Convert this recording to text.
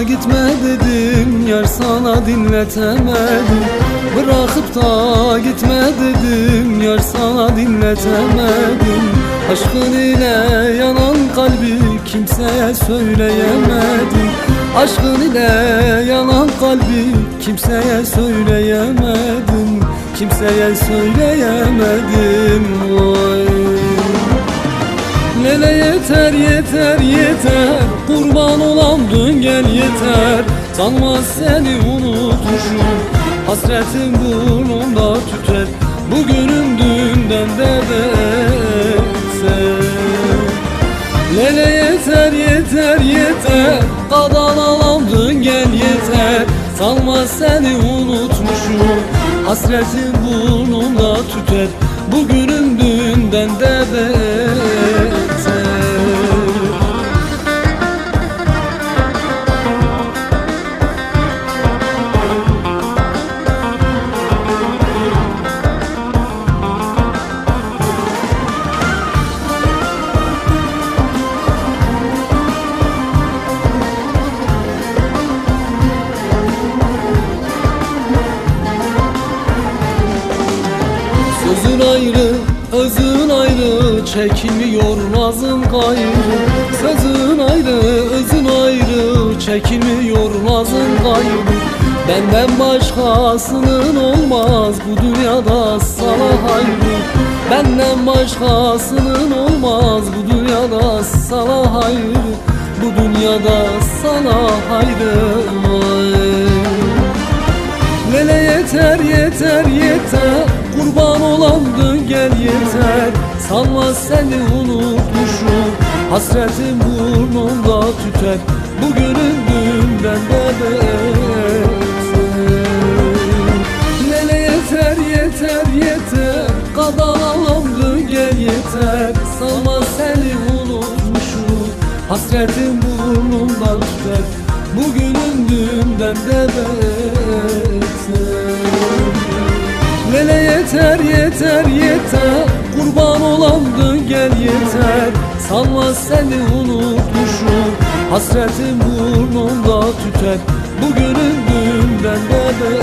gitme dedim, yar sana dinletemedim. Bırakıp da gitme dedim, yar sana dinletemedim. Aşkın ile yanan kalbi kimseye söyleyemedim. Aşkın ile yanan kalbi kimseye söyleyemedim. Kimseye söyleyemedim. Vay. Lele yeter yeter yeter, kurban olam dön gel yeter. Sanmaz seni unutmuşum, hasretin burnumda tüter. Bugünün dünden de beter. Lele yeter yeter yeter, kadan alam dön gel yeter. Sanmaz seni unutmuşum, hasretin burnumda tüter. Bugünün dünden de beter. Sözün ayrı, özün ayrı, çekilmiyor nazın gayrı. Sözün ayrı, özün ayrı, çekilmiyor nazın gayrı. Benden başkasının olmaz bu dünyada sana hayrı. Benden başkasının olmaz bu dünyada sana hayrı. Bu dünyada sana hayrı. Lele yeter yeter yeter, kurban olam dön gel yeter. Sanmaz seni unutmuşum, hasretin burnumda tüter. Bugünün dünden de beter. Lele yeter yeter yeter, kadan alam dön gel yeter. Sanmaz seni unutmuşum, hasretin burnumda tüter. Bugünün dünden de beter. Lele yeter yeter yeter, kurban olam dön gel yeter. Sanmaz seni unutmuşum, hasretin burnumda tüter. Bugünün dünden de beter.